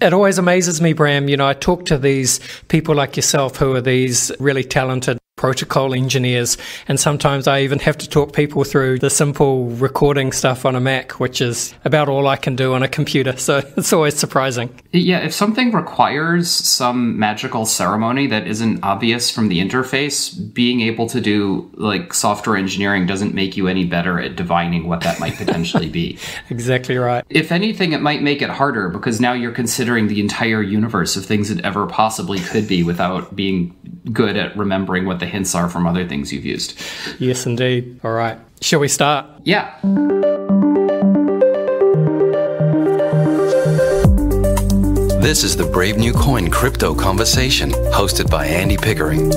It always amazes me, Bram. I talk to these people like yourself who are these really talented protocol engineers, and sometimes I even have to talk people through the simple recording stuff on a Mac, which is about all I can do on a computer, so it's always surprising. Yeah, if something requires some magical ceremony that isn't obvious from the interface, being able to do software engineering doesn't make you any better at divining what that might potentially be. Exactly right. If anything, it might make it harder, because now you're considering the entire universe of things it ever possibly could be without being good at remembering what the hints are from other things you've used. Yes, indeed. All right. Shall we start? Yeah. This is the Brave New Coin Crypto Conversation, hosted by Andy Pickering.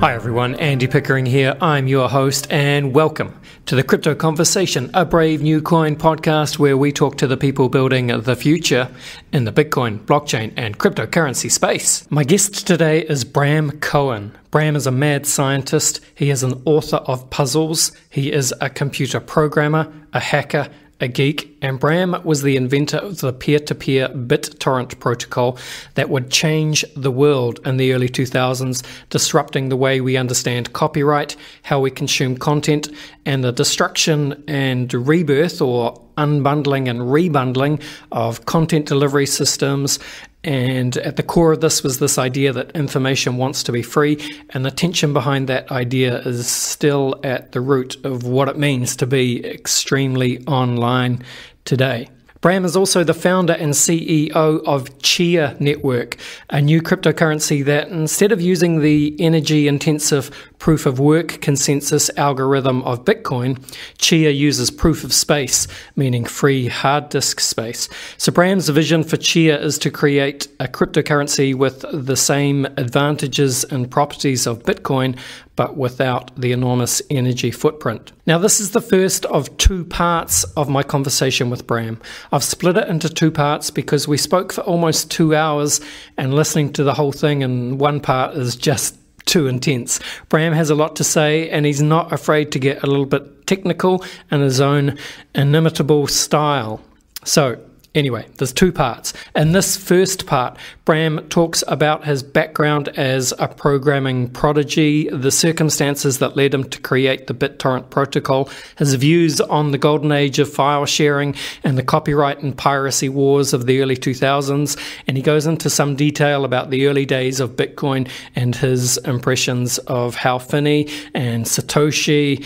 Hi everyone, Andy Pickering here. I'm your host, and welcome to the Crypto Conversation, a Brave New Coin podcast where we talk to the people building the future in the Bitcoin, blockchain, and cryptocurrency space. My guest today is Bram Cohen. Bram is a mad scientist. He is an author of puzzles. He is a computer programmer, a hacker, a geek, and Bram was the inventor of the peer-to-peer BitTorrent protocol that would change the world in the early 2000s, disrupting the way we understand copyright, how we consume content, and the destruction and rebirth or unbundling and rebundling of content delivery systems. And at the core of this was this idea that information wants to be free, and the tension behind that idea is still at the root of what it means to be extremely online today. Bram is also the founder and CEO of Chia Network, a new cryptocurrency that, instead of using the energy-intensive proof-of-work consensus algorithm of Bitcoin, Chia uses proof-of-space, meaning free hard disk space. So Bram's vision for Chia is to create a cryptocurrency with the same advantages and properties of Bitcoin, but without the enormous energy footprint. Now, this is the first of two parts of my conversation with Bram. I've split it into two parts because we spoke for almost 2 hours, and listening to the whole thing in one part is just too intense. Bram has a lot to say, and he's not afraid to get a little bit technical in his own inimitable style. So, anyway, there's two parts. In this first part, Bram talks about his background as a programming prodigy, the circumstances that led him to create the BitTorrent protocol, his views on the golden age of file sharing and the copyright and piracy wars of the early 2000s, and he goes into some detail about the early days of Bitcoin and his impressions of Hal Finney and Satoshi.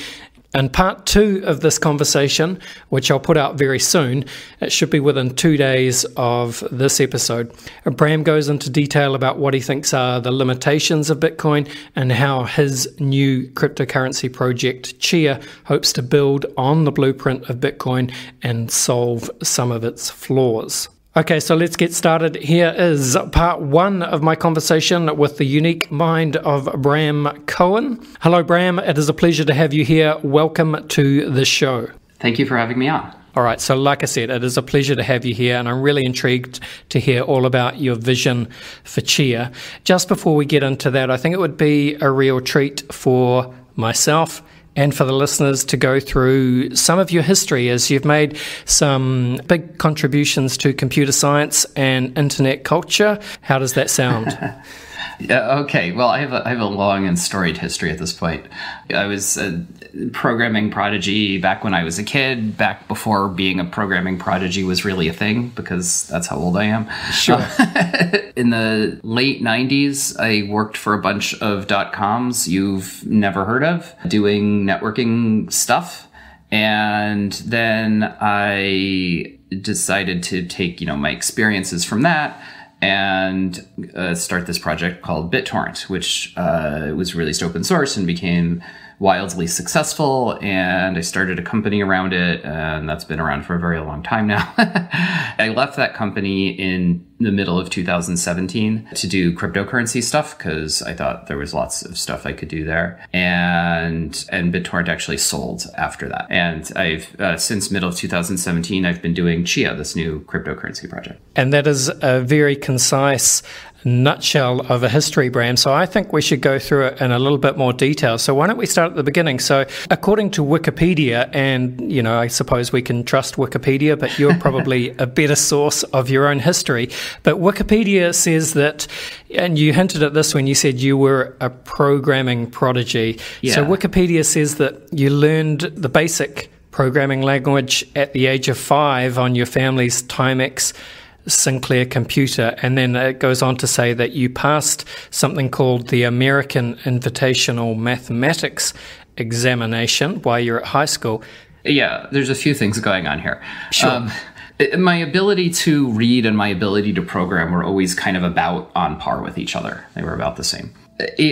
And part two of this conversation, which I'll put out very soon, it should be within 2 days of this episode, Bram goes into detail about what he thinks are the limitations of Bitcoin and how his new cryptocurrency project, Chia, hopes to build on the blueprint of Bitcoin and solve some of its flaws. Okay, so let's get started. Here is part one of my conversation with the unique mind of Bram Cohen. Hello, Bram. It is a pleasure to have you here. Welcome to the show. Thank you for having me on. All right, so like I said, it is a pleasure to have you here, and I'm really intrigued to hear all about your vision for Chia. Just before we get into that, I think it would be a real treat for myself and for the listeners to go through some of your history, as you've made some big contributions to computer science and internet culture. How does that sound? Yeah, okay. Well, I have a long and storied history at this point. I was a programming prodigy back when I was a kid, back before being a programming prodigy was really a thing, because that's how old I am. Sure. In the late 90s, I worked for a bunch of .coms you've never heard of, doing networking stuff. And then I decided to take, my experiences from that and start this project called BitTorrent, which was released open source and became wildly successful. And I started a company around it, and that's been around for a very long time now. I left that company in the middle of 2017 to do cryptocurrency stuff because I thought there was lots of stuff I could do there. And BitTorrent actually sold after that. And I've, since middle of 2017, I've been doing Chia, this new cryptocurrency project. And that is a very concise nutshell of a history, Bram. So I think we should go through it in a little bit more detail. So why don't we start at the beginning? So according to Wikipedia, and, you know, I suppose we can trust Wikipedia, but you're probably a better source of your own history. But Wikipedia says that, and you hinted at this when you said you were a programming prodigy. Yeah. So Wikipedia says that you learned the basic programming language at the age of 5 on your family's Timex Sinclair computer, and then it goes on to say that you passed something called the American Invitational Mathematics Examination while you're at high school. Yeah, there's a few things going on here. Sure. My ability to read and my ability to program were always kind of about on par with each other. They were about the same.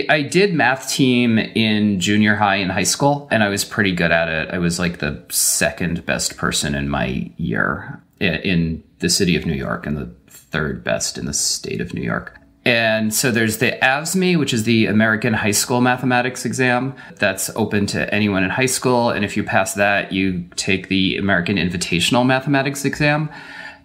I did math team in junior high and high school, and I was pretty good at it. I was like the second best person in my year in the city of New York and the third best in the state of New York. And so there's the ASME, which is the American High School Mathematics Exam. That's open to anyone in high school. And if you pass that, you take the American Invitational Mathematics Exam.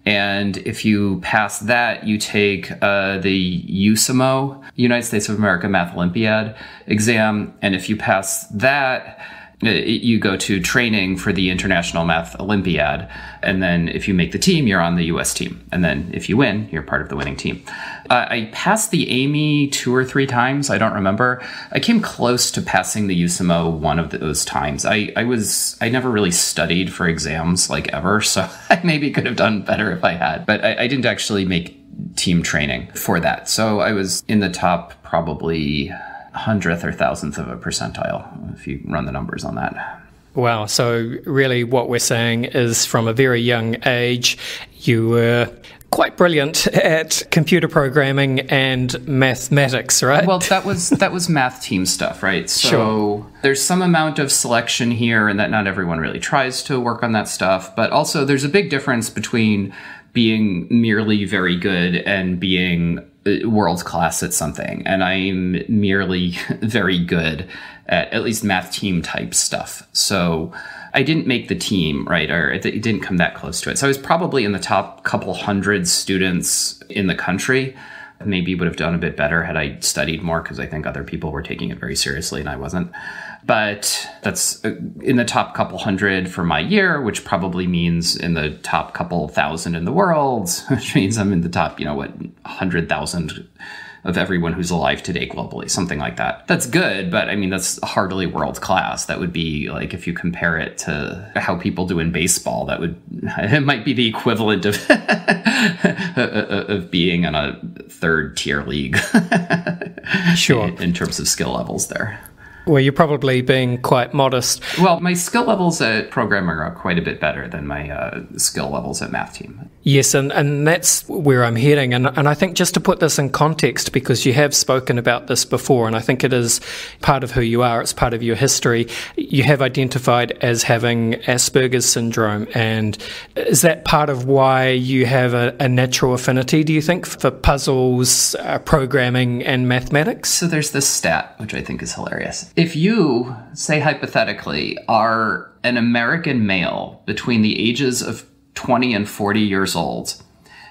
And if you pass that, you take the USAMO, United States of America Math Olympiad exam. And if you pass that, you go to training for the International Math Olympiad. And then if you make the team, you're on the US team. And then if you win, you're part of the winning team. I passed the AME 2 or 3 times. I don't remember. I came close to passing the USAMO one of those times. I never really studied for exams like ever. So I maybe could have done better if I had. But I didn't actually make team training for that. So I was in the top probably 100th or 1000th of a percentile, if you run the numbers on that. Wow. So really what we're saying is from a very young age, you were quite brilliant at computer programming and mathematics, right? Well, that was math team stuff, right? So sure. There's some amount of selection here, and that not everyone really tries to work on that stuff. But also there's a big difference between being merely very good and being world class at something. And I'm merely very good at least math team type stuff. So I didn't make the team, right? Or it didn't come that close to it. So I was probably in the top couple hundred students in the country. Maybe would have done a bit better had I studied more, because I think other people were taking it very seriously and I wasn't. But that's in the top couple hundred for my year, which probably means in the top couple thousand in the world, which means I'm in the top, 100,000 of everyone who's alive today globally, something like that. That's good, but I mean, that's hardly world class. That would be like, if you compare it to how people do in baseball, it might be the equivalent of of being in a third tier league. Sure. In terms of skill levels there. Well, you're probably being quite modest. Well, my skill levels at programming are quite a bit better than my skill levels at math team. Yes, and that's where I'm heading. And I think just to put this in context, because you have spoken about this before, and I think it is part of who you are, it's part of your history, you have identified as having Asperger's syndrome. And is that part of why you have a natural affinity, do you think, for puzzles, programming, and mathematics? So there's this stat, which I think is hilarious. If you, say hypothetically, are an American male between the ages of 20 and 40 years old,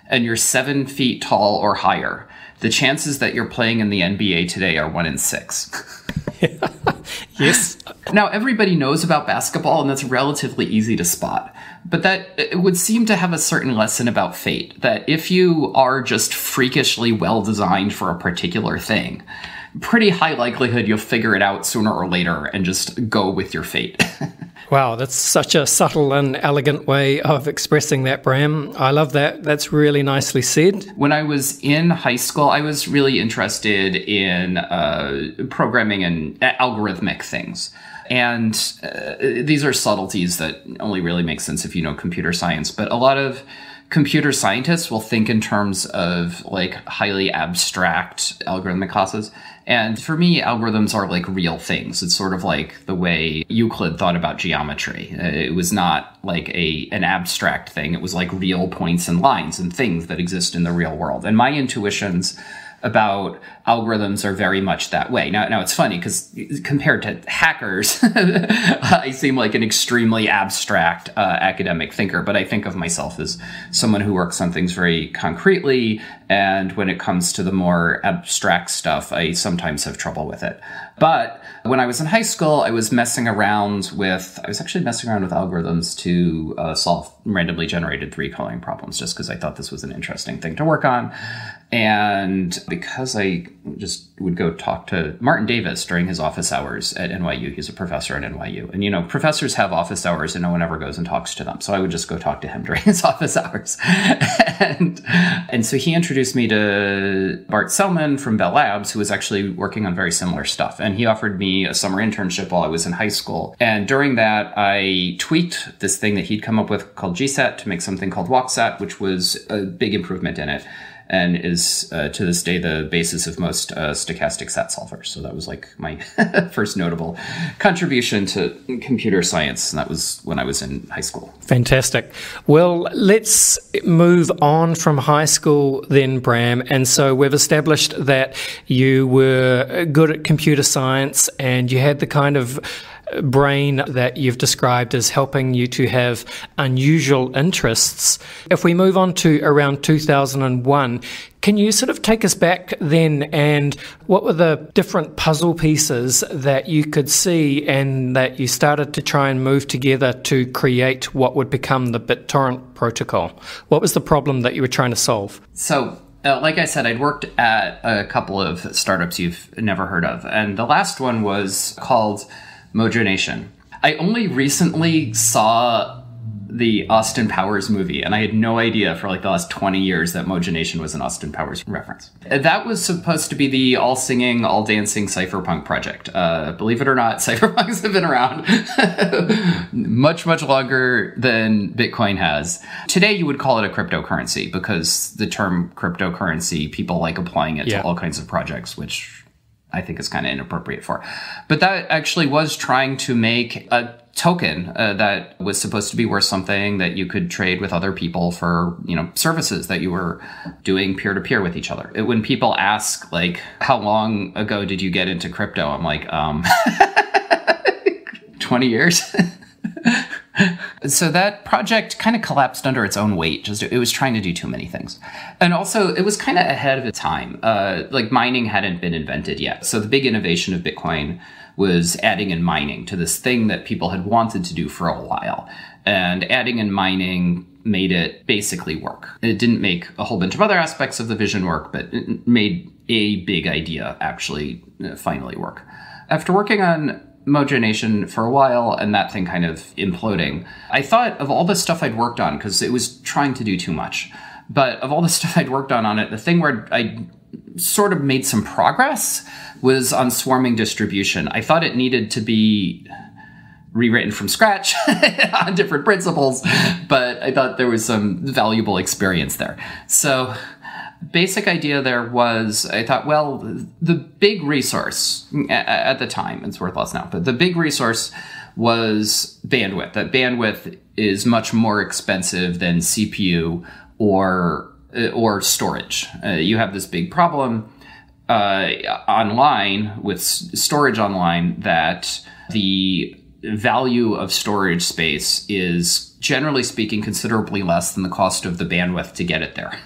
and you're 7 feet tall or higher, the chances that you're playing in the NBA today are 1 in 6. Yes. Now, everybody knows about basketball, and that's relatively easy to spot. But that it would seem to have a certain lesson about fate, that if you are just freakishly well designed for a particular thing, pretty high likelihood you'll figure it out sooner or later and just go with your fate. Wow, that's such a subtle and elegant way of expressing that, Bram. I love that. That's really nicely said. When I was in high school, I was really interested in programming and algorithmic things. And these are subtleties that only really make sense if you know computer science. But a lot of computer scientists will think in terms of like highly abstract algorithmic classes. And for me, algorithms are like real things. It's sort of like the way Euclid thought about geometry. It was not like an abstract thing. It was like real points and lines and things that exist in the real world. And my intuitions about algorithms are very much that way. Now it's funny because compared to hackers, I seem like an extremely abstract academic thinker, but I think of myself as someone who works on things very concretely. And when it comes to the more abstract stuff, I sometimes have trouble with it. But when I was in high school, I was actually messing around with algorithms to solve randomly generated 3-coloring problems, just because I thought this was an interesting thing to work on. And because I just would go talk to Martin Davis during his office hours at NYU. He's a professor at NYU. And, professors have office hours and no one ever goes and talks to them. So I would just go talk to him during his office hours. and so he introduced me to Bart Selman from Bell Labs, who was actually working on very similar stuff. And he offered me a summer internship while I was in high school. And during that, I tweaked this thing that he'd come up with called GSAT to make something called WalkSat, which was a big improvement in it, and is to this day the basis of most stochastic SAT solvers. So that was like my first notable contribution to computer science, and that was when I was in high school. Fantastic. Well, let's move on from high school then, Bram. And so we've established that you were good at computer science and you had the kind of brain that you've described as helping you to have unusual interests. If we move on to around 2001, can you sort of take us back then, and what were the different puzzle pieces that you could see and that you started to try and move together to create what would become the BitTorrent protocol? What was the problem that you were trying to solve? So, like I said, I'd worked at a couple of startups you've never heard of, and the last one was called Mojo Nation. I only recently saw the Austin Powers movie, and I had no idea for like the last 20 years that Mojo Nation was an Austin Powers reference. That was supposed to be the all-singing, all-dancing cypherpunk project. Believe it or not, cypherpunks have been around much, much longer than Bitcoin has. Today, you would call it a cryptocurrency because the term cryptocurrency, people like applying it to all kinds of projects, which I think is kind of inappropriate for. But that actually was trying to make a token that was supposed to be worth something that you could trade with other people for, services that you were doing peer-to-peer with each other. When people ask, like, how long ago did you get into crypto? I'm like, 20 years. So that project kind of collapsed under its own weight. It was trying to do too many things. And also, it was kind of ahead of its time. Like mining hadn't been invented yet. So the big innovation of Bitcoin was adding in mining to this thing that people had wanted to do for a while. And adding in mining made it basically work. It didn't make a whole bunch of other aspects of the vision work, but it made a big idea actually finally work. After working on Mojo Nation for a while and that thing kind of imploding, I thought of all the stuff I'd worked on, because it was trying to do too much, but of all the stuff I'd worked on it, the thing where I sort of made some progress was on swarming distribution. I thought it needed to be rewritten from scratch on different principles, but I thought there was some valuable experience there. So basic idea there was, I thought, well, the big resource at the time, it's worth less now, but the big resource was bandwidth. That bandwidth is much more expensive than CPU or storage. You have this big problem online with storage online, that the value of storage space is, generally speaking, considerably less than the cost of the bandwidth to get it there.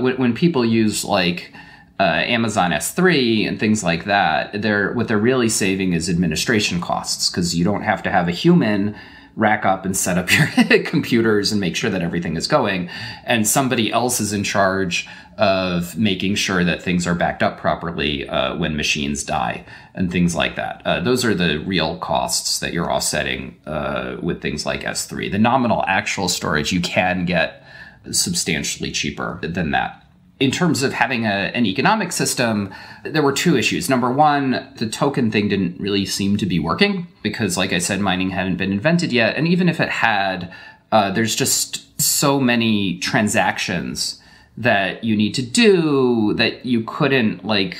When people use like Amazon S3 and things like that, what they're really saving is administration costs, because you don't have to have a human rack up and set up your computers and make sure that everything is going, and somebody else is in charge of making sure that things are backed up properly when machines die and things like that. Those are the real costs that you're offsetting with things like S3. The nominal actual storage you can get substantially cheaper than that. In terms of having an economic system, there were two issues. Number one, the token thing didn't really seem to be working because, like I said, mining hadn't been invented yet. And even if it had, There's just so many transactions that you need to do that you couldn't like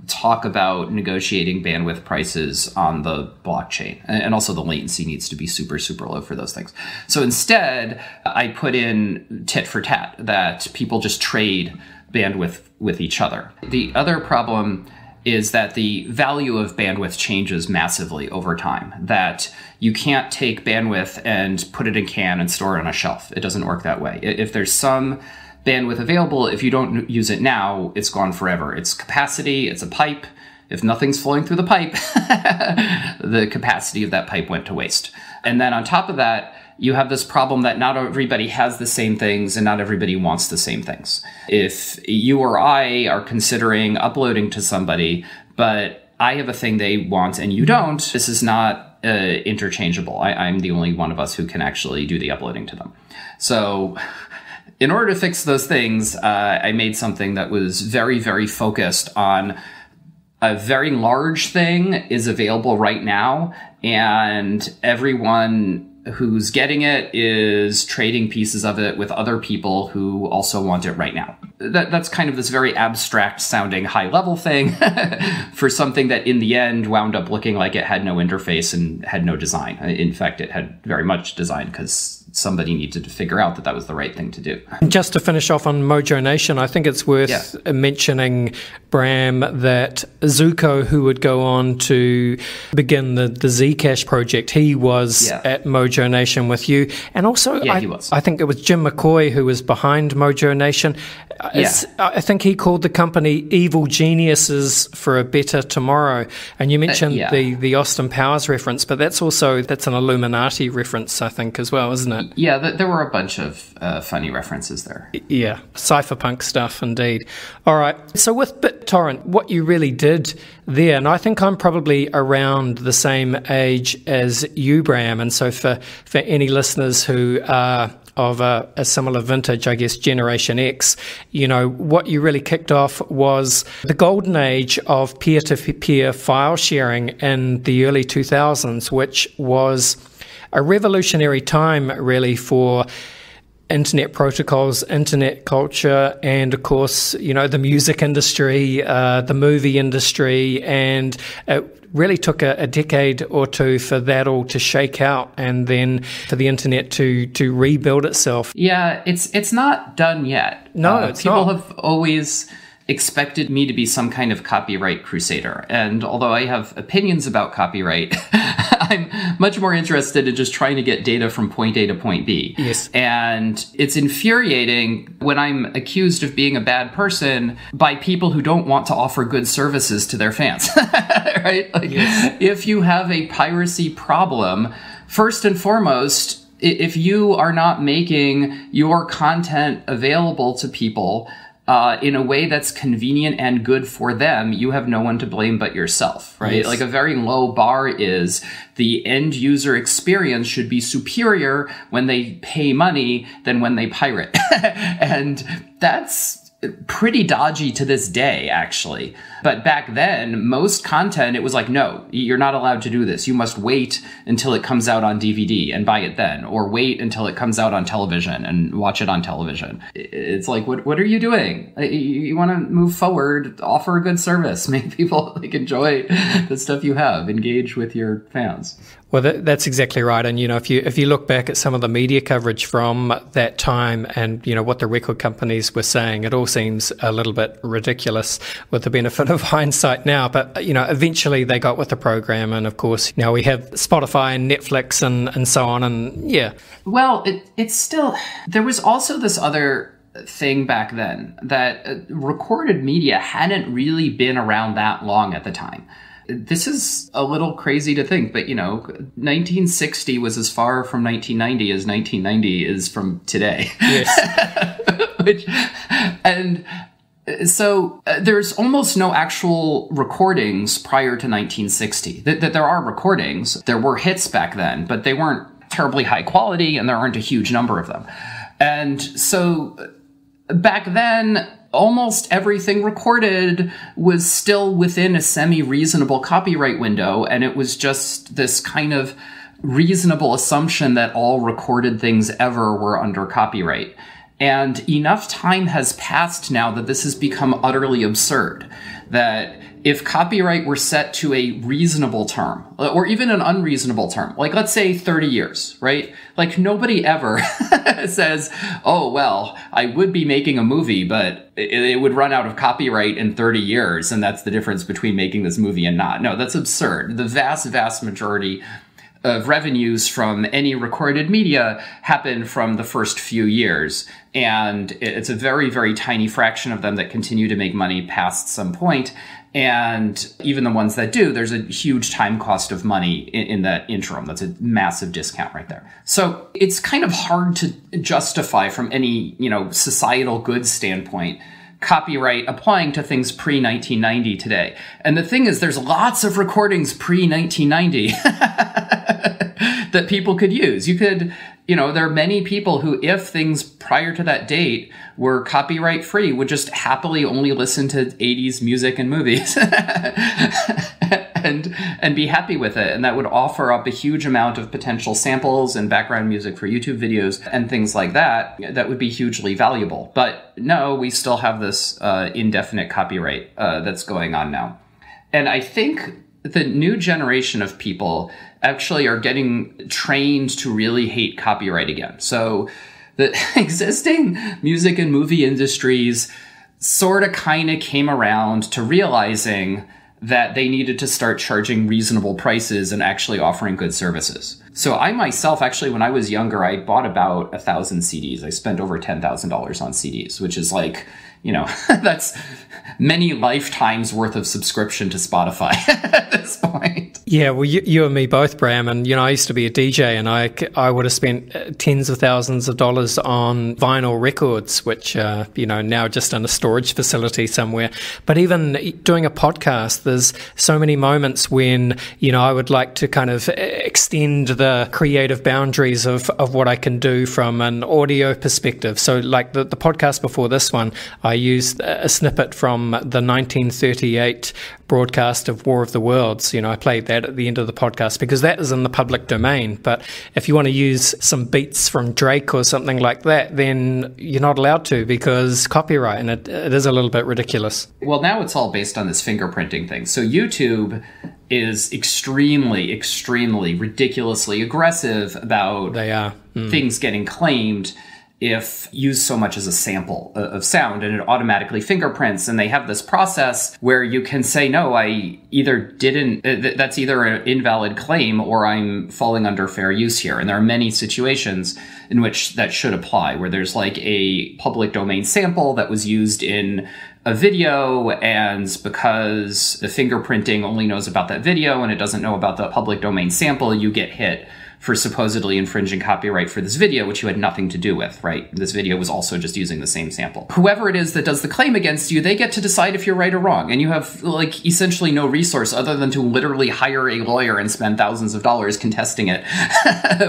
talk about negotiating bandwidth prices on the blockchain. And also the latency needs to be super, super low for those things. So instead, I put in tit for tat, that people just trade bandwidth with each other. The other problem is that the value of bandwidth changes massively over time, that you can't take bandwidth and put it in a can and store it on a shelf. It doesn't work that way. If there's some bandwidth available, if you don't use it now, it's gone forever. It's capacity, it's a pipe. If nothing's flowing through the pipe, the capacity of that pipe went to waste. And then on top of that, you have this problem that not everybody has the same things and not everybody wants the same things. If you or I are considering uploading to somebody, but I have a thing they want and you don't, this is not interchangeable. I'm the only one of us who can actually do the uploading to them. So in order to fix those things, I made something that was very, very focused on a very large thing is available right now, and everyone who's getting it is trading pieces of it with other people who also want it right now. That's kind of this very abstract sounding high level thing for something that in the end wound up looking like it had no interface and had no design. In fact, it had very much design because somebody needed to figure out that that was the right thing to do. Just to finish off on Mojo Nation, I think it's worth mentioning, Bram, that Zuko, who would go on to begin the Zcash project, he was at Mojo Nation with you. And also, he was. I think it was Jim McCoy who was behind Mojo Nation. I think he called the company Evil Geniuses for a Better Tomorrow. And you mentioned the Austin Powers reference, but that's an Illuminati reference, I think, as well, isn't it? Yeah, there were a bunch of funny references there. Yeah, cypherpunk stuff, indeed. All right, so with BitTorrent, what you really did there, and I think I'm probably around the same age as you, Bram, and so for any listeners who are of a similar vintage, I guess, Generation X, what you really kicked off was the golden age of peer-to-peer file sharing in the early 2000s, which was a revolutionary time, really, for internet protocols, internet culture, and of course, the music industry, the movie industry, and it really took a decade or two for that all to shake out, and then for the internet to rebuild itself. Yeah, it's not done yet. No, it's people not. Have always expected me to be some kind of copyright crusader. And although I have opinions about copyright, I'm much more interested in just trying to get data from point A to point B. Yes. And it's infuriating when I'm accused of being a bad person by people who don't want to offer good services to their fans, right? If you have a piracy problem, first and foremost, if you are not making your content available to people in a way that's convenient and good for them, you have no one to blame but yourself, right? Yes. Like a very low bar is the end user experience should be superior when they pay money than when they pirate. And that's pretty dodgy to this day, actually. But back then, most content, it was like, no, you're not allowed to do this. You must wait until it comes out on DVD and buy it then, or wait until it comes out on television and watch it on television. It's like, what are you doing? You want to move forward, offer a good service, make people enjoy the stuff you have, engage with your fans. Well, that's exactly right. And, if you look back at some of the media coverage from that time and, what the record companies were saying, it all seems a little bit ridiculous with the benefit of hindsight now. But, eventually they got with the program. And, of course, now we have Spotify and Netflix and so on. And, yeah. Well, it's still... There was also this other thing back then that recorded media hadn't really been around that long at the time. This is a little crazy to think, but 1960 was as far from 1990 as 1990 is from today. Yes. So there's almost no actual recordings prior to 1960. That there are recordings, there were hits back then, but they weren't terribly high quality, and there aren't a huge number of them. And so back then, almost everything recorded was still within a semi-reasonable copyright window, and it was just this kind of reasonable assumption that all recorded things ever were under copyright. And enough time has passed now that this has become utterly absurd. That if copyright were set to a reasonable term, or even an unreasonable term, like let's say 30 years, right? Like nobody ever says, oh, well, I would be making a movie, but it would run out of copyright in 30 years. And that's the difference between making this movie and not. No, that's absurd. The vast, vast majority of revenues from any recorded media happen from the first few years. And it's a very, very tiny fraction of them that continue to make money past some point. And even the ones that do, there's a huge time cost of money in that interim. That's a massive discount right there. So it's kind of hard to justify from any, societal good standpoint copyright applying to things pre-1990 today. And the thing is, there's lots of recordings pre-1990 that people could use. You could, there are many people who, if things prior to that date were copyright free, would just happily only listen to 80s music and movies and be happy with it. And that would offer up a huge amount of potential samples and background music for YouTube videos and things like that. That would be hugely valuable. But no, we still have this indefinite copyright that's going on now. And I think the new generation of people actually are getting trained to really hate copyright again. So the existing music and movie industries sort of kind of came around to realizing that they needed to start charging reasonable prices and actually offering good services. So I myself, actually, when I was younger, I bought about 1,000 CDs. I spent over $10,000 on CDs, which is like, that's many lifetimes worth of subscription to Spotify at this point. Yeah, well, you and me both, Bram. And, I used to be a DJ, and I would have spent tens of thousands of dollars on vinyl records, which, now just in a storage facility somewhere. But even doing a podcast, there's so many moments when, I would like to kind of extend the creative boundaries of what I can do from an audio perspective. So like the podcast before this one, I used a snippet from the 1938 broadcast of War of the Worlds. I played that at the end of the podcast because that is in the public domain. But if you want to use some beats from Drake or something like that, then you're not allowed to because copyright, and it is a little bit ridiculous. Well, now it's all based on this fingerprinting thing. So YouTube is extremely, extremely ridiculously aggressive about things getting claimed if used so much as a sample of sound, and it automatically fingerprints. And they have this process where you can say, no, I either didn't, that's either an invalid claim or I'm falling under fair use here. And there are many situations in which that should apply, where there's like a public domain sample that was used in a video, and because the fingerprinting only knows about that video and it doesn't know about the public domain sample, you get hit for supposedly infringing copyright for this video, which you had nothing to do with, right? This video was also just using the same sample. Whoever it is that does the claim against you, they get to decide if you're right or wrong. And you have like essentially no resource other than to literally hire a lawyer and spend thousands of dollars contesting it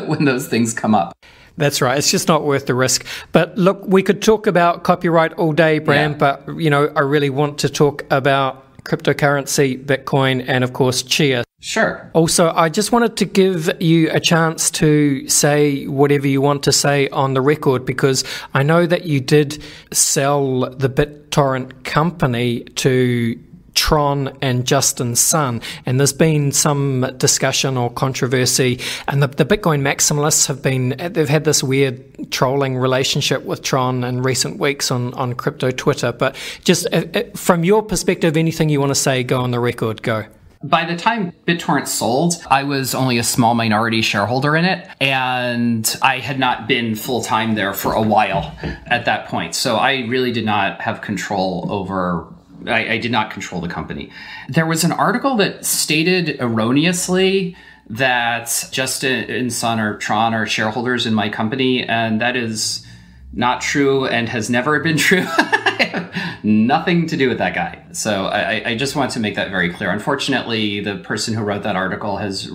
when those things come up. That's right. It's just not worth the risk. But look, we could talk about copyright all day, Bram, but, I really want to talk about cryptocurrency, Bitcoin, and of course, Chia. Sure. Also, I just wanted to give you a chance to say whatever you want to say on the record, because I know that you did sell the BitTorrent company to Tron and Justin Sun, and there's been some discussion or controversy, and the Bitcoin maximalists they've had this weird trolling relationship with Tron in recent weeks on crypto Twitter. But just from your perspective, anything you want to say, go on the record, go. By the time BitTorrent sold, I was only a small minority shareholder in it, and I had not been full-time there for a while at that point. So I really did not have control over I did not control the company. There was an article that stated erroneously that Justin and Sun or Tron are shareholders in my company, and that is not true and has never been true. I have nothing to do with that guy. So I just want to make that very clear. Unfortunately, the person who wrote that article has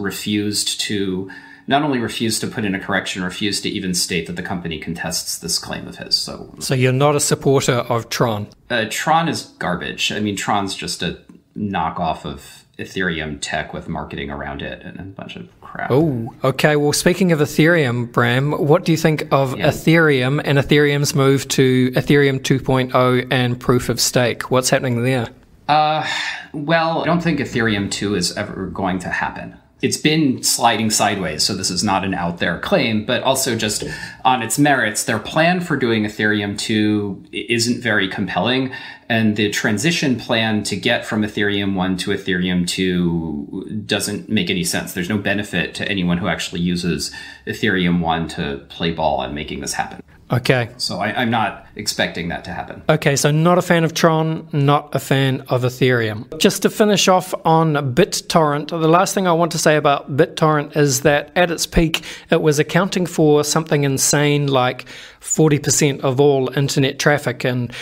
not only refused to put in a correction, refused to even state that the company contests this claim of his. So you're not a supporter of Tron? Tron is garbage. I mean, Tron's just a knockoff of Ethereum tech with marketing around it and a bunch of crap. Oh, okay. Well, speaking of Ethereum, Bram, what do you think of Ethereum and Ethereum's move to Ethereum 2.0 and proof of stake? What's happening there? Well, I don't think Ethereum 2 is ever going to happen. It's been sliding sideways, so this is not an out there claim, but also just on its merits, their plan for doing Ethereum 2 isn't very compelling. And the transition plan to get from Ethereum 1 to Ethereum 2 doesn't make any sense. There's no benefit to anyone who actually uses Ethereum 1 to play ball on making this happen. Okay. So I'm not expecting that to happen. Okay, so not a fan of Tron, not a fan of Ethereum. Just to finish off on BitTorrent, the last thing I want to say about BitTorrent is that at its peak, it was accounting for something insane like 40% of all internet traffic. And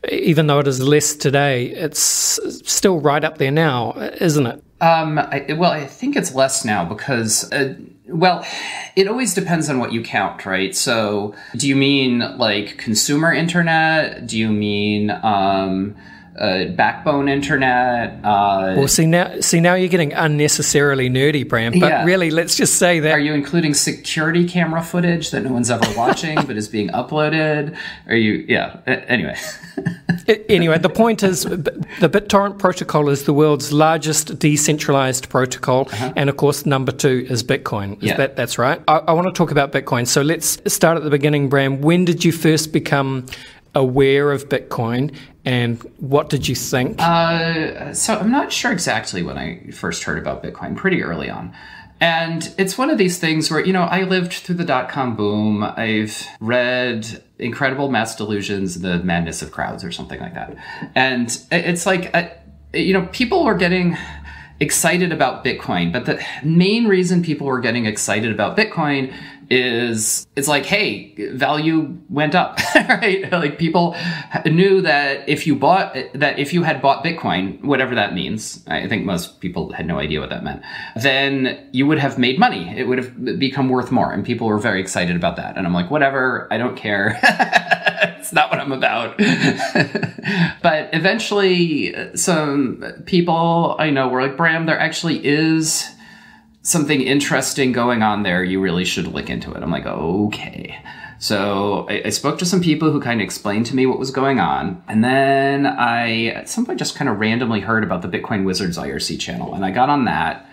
even though it is less today, it's still right up there now, isn't it? I think it's less now because... it always depends on what you count, right? So do you mean like consumer internet? Do you mean backbone internet? Well, see now you're getting unnecessarily nerdy, Bram. But really, let's just say that. Are you including security camera footage that no one's ever watching but is being uploaded? Are you? Yeah. Anyway. Anyway, the point is the BitTorrent protocol is the world's largest decentralized protocol. And of course, number 2 is Bitcoin. That's right. I want to talk about Bitcoin. So let's start at the beginning, Bram. When did you first become aware of Bitcoin and what did you think? So I'm not sure exactly when I first heard about Bitcoin, pretty early on. And it's one of these things where, I lived through the dot-com boom. I've read Incredible Mass Delusions, The Madness of Crowds or something like that. And it's like, people were getting excited about Bitcoin, but the main reason people were getting excited about Bitcoin is it's like, hey, value went up, right? Like people knew that if you had bought Bitcoin, whatever that means, I think most people had no idea what that meant, then you would have made money. It would have become worth more. And people were very excited about that. And I'm like, whatever, I don't care. It's not what I'm about. But eventually some people I know were like, Bram, there actually is something interesting going on there. You really should look into it. I'm like, okay. So I spoke to some people who kind of explained to me what was going on. And then I, at some point, just kind of randomly heard about the Bitcoin Wizards IRC channel. And I got on that.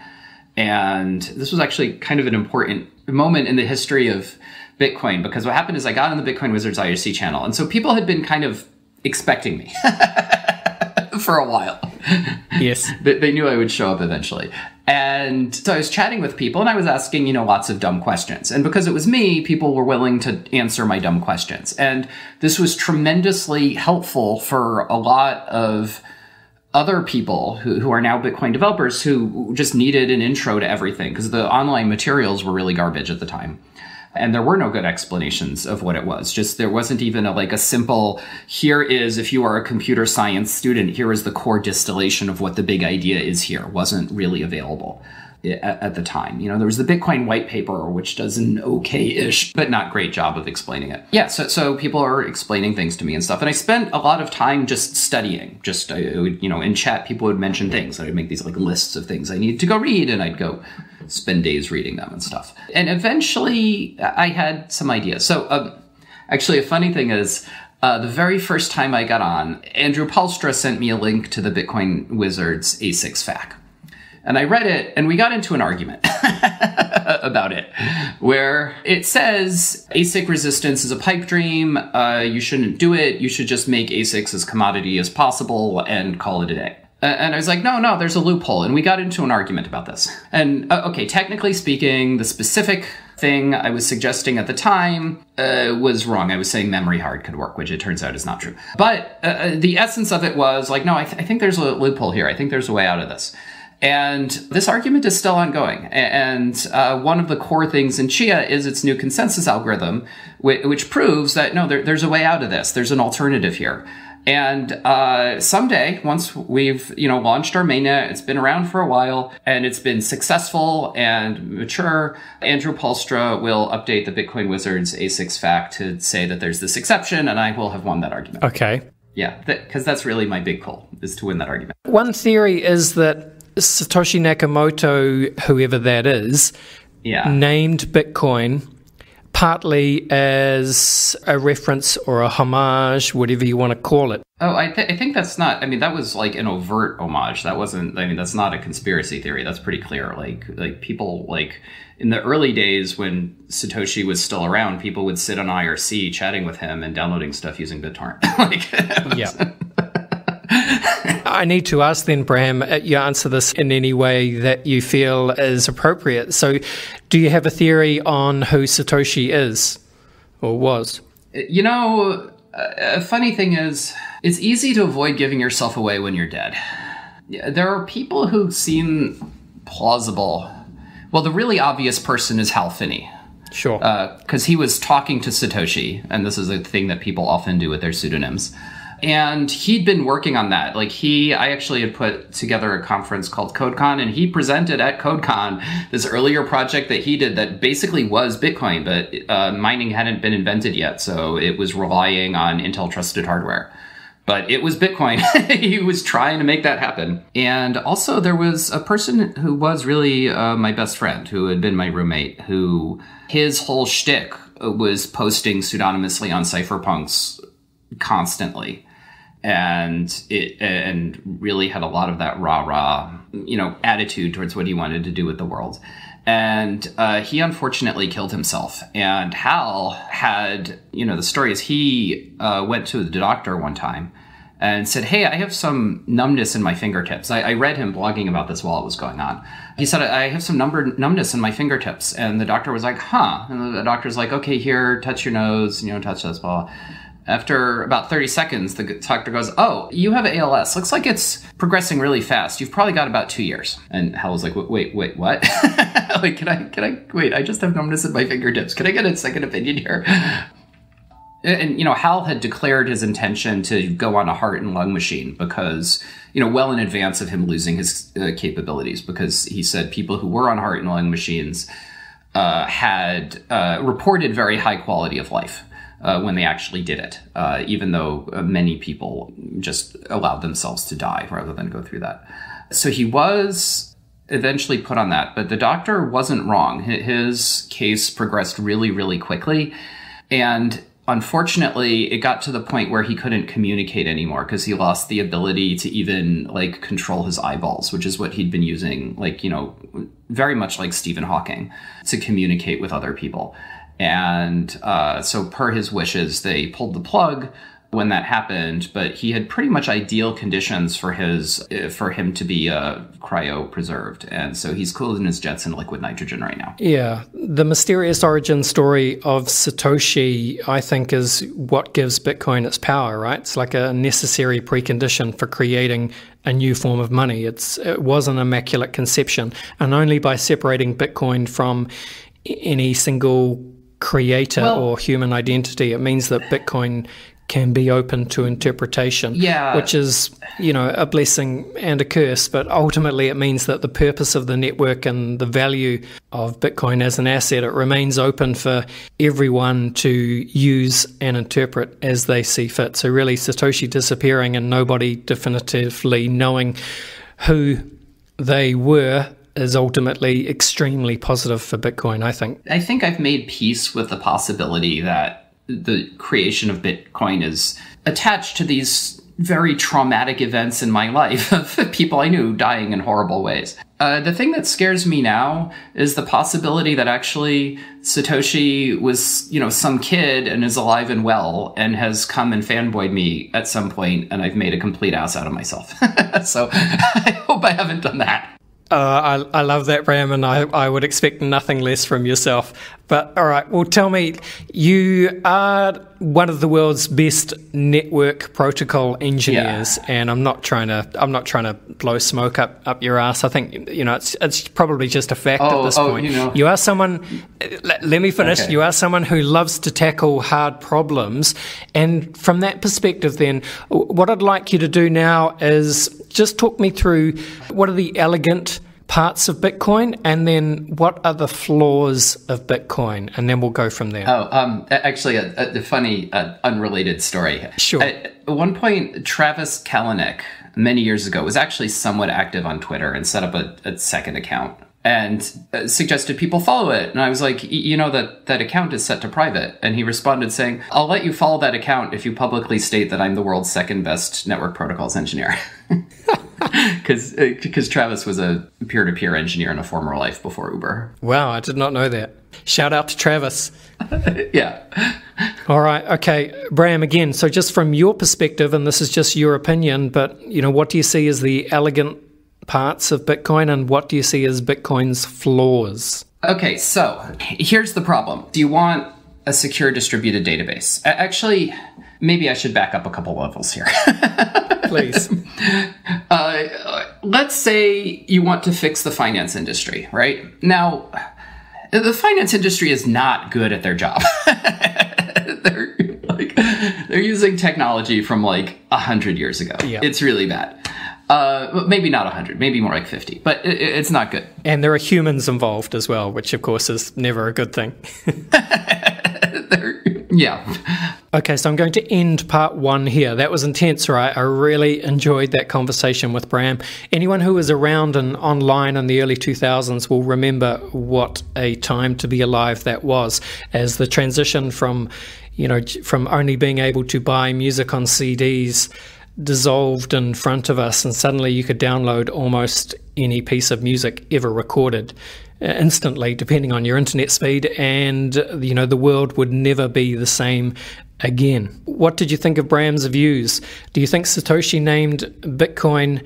And this was actually kind of an important moment in the history of Bitcoin, because what happened is I got on the Bitcoin Wizards IRC channel. And so people had been kind of expecting me for a while. Yes. They knew I would show up eventually. And so I was chatting with people and I was asking, lots of dumb questions. And because it was me, people were willing to answer my dumb questions. And this was tremendously helpful for a lot of other people who are now Bitcoin developers who just needed an intro to everything because the online materials were really garbage at the time. And there were no good explanations of what it was. Just there wasn't even a simple, here is, if you are a computer science student, here is the core distillation of what the big idea is here. Wasn't really available at the time. There was the Bitcoin white paper, which does an okay-ish, but not great job of explaining it. Yeah, so people are explaining things to me and stuff. And I spent a lot of time just studying. I would, in chat, people would mention things. I would make these lists of things I need to go read, and I'd go spend days reading them and stuff. And eventually I had some ideas. So actually a funny thing is the very first time I got on, Andrew Palstra sent me a link to the Bitcoin Wizards ASICs FAQ. And I read it and we got into an argument about it where it says ASIC resistance is a pipe dream. You shouldn't do it. You should just make ASICs as commodity as possible and call it a day. And I was like, no, there's a loophole. And we got into an argument about this. And okay, technically speaking, the specific thing I was suggesting at the time was wrong. I was saying memory hard could work, which it turns out is not true. But the essence of it was like, no, I think there's a loophole here. I think there's a way out of this. And this argument is still ongoing. And one of the core things in Chia is its new consensus algorithm, which proves that, no, there's a way out of this. There's an alternative here. And someday, once we've launched our mainnet, it's been around for a while, and it's been successful and mature, Andrew Palstra will update the Bitcoin Wizards ASICs FAQ to say that there's this exception, and I will have won that argument. Okay. Yeah, because that's really my big goal, is to win that argument. One theory is that Satoshi Nakamoto, whoever that is, named Bitcoin partly as a reference or a homage, whatever you want to call it. Oh, I think that's not, I mean, that was like an overt homage. That wasn't, I mean, that's not a conspiracy theory. That's pretty clear. Like people, like in the early days when Satoshi was still around, people would sit on IRC chatting with him and downloading stuff using BitTorrent. Yeah. I need to ask then, Bram, you answer this in any way that you feel is appropriate. So do you have a theory on who Satoshi is or was? You know, a funny thing is, it's easy to avoid giving yourself away when you're dead. There are people who seem plausible. Well, the really obvious person is Hal Finney. Sure. Because he was talking to Satoshi, and this is a thing that people often do with their pseudonyms. And he'd been working on that. I actually had put together a conference called CodeCon, and he presented at CodeCon this earlier project that he did that basically was Bitcoin, but mining hadn't been invented yet, so it was relying on Intel trusted hardware. But it was Bitcoin. He was trying to make that happen. And also there was a person who was really my best friend, who had been my roommate, who his whole shtick was posting pseudonymously on cypherpunks constantly. And really had a lot of that rah-rah, attitude towards what he wanted to do with the world. And he unfortunately killed himself. And Hal had, the story is he went to the doctor one time and said, hey, I have some numbness in my fingertips. I read him blogging about this while it was going on. He said, I have some numbness in my fingertips. And the doctor was like, huh. And the doctor's like, okay, here, touch your nose, touch this, blah. After about 30 seconds, the doctor goes, oh, you have ALS. Looks like it's progressing really fast. You've probably got about 2 years. And Hal was like, wait, what? Can I, wait, I just have numbness in my fingertips. Can I get a second opinion here? And, Hal had declared his intention to go on a heart and lung machine because, well in advance of him losing his capabilities, because he said people who were on heart and lung machines had reported very high quality of life. When they actually did it, even though many people just allowed themselves to die rather than go through that. So he was eventually put on that, but the doctor wasn't wrong. His case progressed really, really quickly. And unfortunately, it got to the point where he couldn't communicate anymore because he lost the ability to even control his eyeballs, which is what he'd been using, very much like Stephen Hawking, to communicate with other people. And so per his wishes, they pulled the plug when that happened, but he had pretty much ideal conditions for him to be cryo-preserved. And so he's cooled in his jets in liquid nitrogen right now. Yeah. The mysterious origin story of Satoshi, I think, is what gives Bitcoin its power, right? It's like a necessary precondition for creating a new form of money. It was an immaculate conception. And only by separating Bitcoin from any single creator or human identity, it means that Bitcoin can be open to interpretation, which is, a blessing and a curse. But ultimately, it means that the purpose of the network and the value of Bitcoin as an asset, it remains open for everyone to use and interpret as they see fit. So really, Satoshi disappearing and nobody definitively knowing who they were is ultimately extremely positive for Bitcoin, I think. I think I've made peace with the possibility that the creation of Bitcoin is attached to these very traumatic events in my life of people I knew dying in horrible ways. The thing that scares me now is the possibility that actually Satoshi was, some kid and is alive and well and has come and fanboyed me at some point and I've made a complete ass out of myself. So I hope I haven't done that. I love that, Bram, and I would expect nothing less from yourself. But all right, well, tell me, you are one of the world's best network protocol engineers, and I'm not trying to blow smoke up your ass. I think it's probably just a fact at this point. You are someone. Let me finish. Okay. You are someone who loves to tackle hard problems, and from that perspective, then what I'd like you to do now is just talk me through what are the elegant parts of Bitcoin, and then what are the flaws of Bitcoin? And then we'll go from there. Actually, a funny, unrelated story. Sure. At one point, Travis Kalanick, many years ago, was actually somewhat active on Twitter and set up a second account and suggested people follow it. And I was like, you know, that account is set to private. And he responded saying, I'll let you follow that account if you publicly state that I'm the world's second best network protocols engineer. Because Travis was a peer-to-peer engineer in a former life before Uber. Wow, I did not know that. Shout out to Travis. Yeah. All right. Okay. Bram, again, so just from your perspective, and this is just your opinion, but, you know, what do you see as the elegant parts of Bitcoin, and what do you see as Bitcoin's flaws? Okay, so here's the problem. Do you want a secure distributed database? Actually, maybe I should back up a couple levels here. Please. Let's say you want to fix the finance industry, right? Now, the finance industry is not good at their job. They're using technology from like 100 years ago. Yeah. It's really bad. Maybe not 100, maybe more like 50, but it's not good. And there are humans involved as well, which of course is never a good thing. Yeah. Okay, so I'm going to end part 1 here. That was intense, right? I really enjoyed that conversation with Bram. Anyone who was around and online in the early 2000s will remember what a time to be alive that was, as the transition from only being able to buy music on CDs dissolved in front of us, and suddenly you could download almost any piece of music ever recorded instantly, depending on your internet speed, and the world would never be the same again. What did you think of Bram's views? Do you think Satoshi named Bitcoin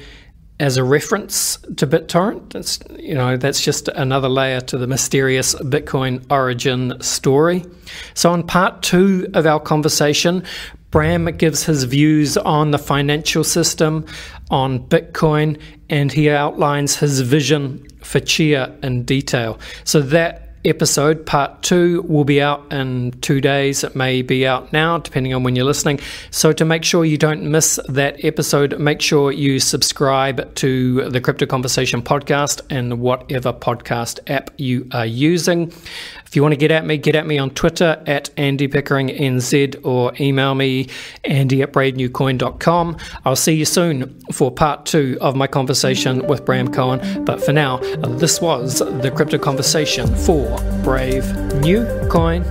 as a reference to BitTorrent? That's just another layer to the mysterious Bitcoin origin story. So on part 2 of our conversation, Bram gives his views on the financial system, on Bitcoin, and he outlines his vision for Chia in detail. So that episode, part 2, will be out in 2 days. It may be out now, depending on when you're listening. So to make sure you don't miss that episode, make sure you subscribe to the Crypto Conversation podcast in whatever podcast app you are using. If you want to get at me on Twitter at Andy Pickering NZ, or email me andy@bravenewcoin.com. I'll see you soon for part 2 of my conversation with Bram Cohen. But for now, this was the Crypto Conversation for Brave New Coin.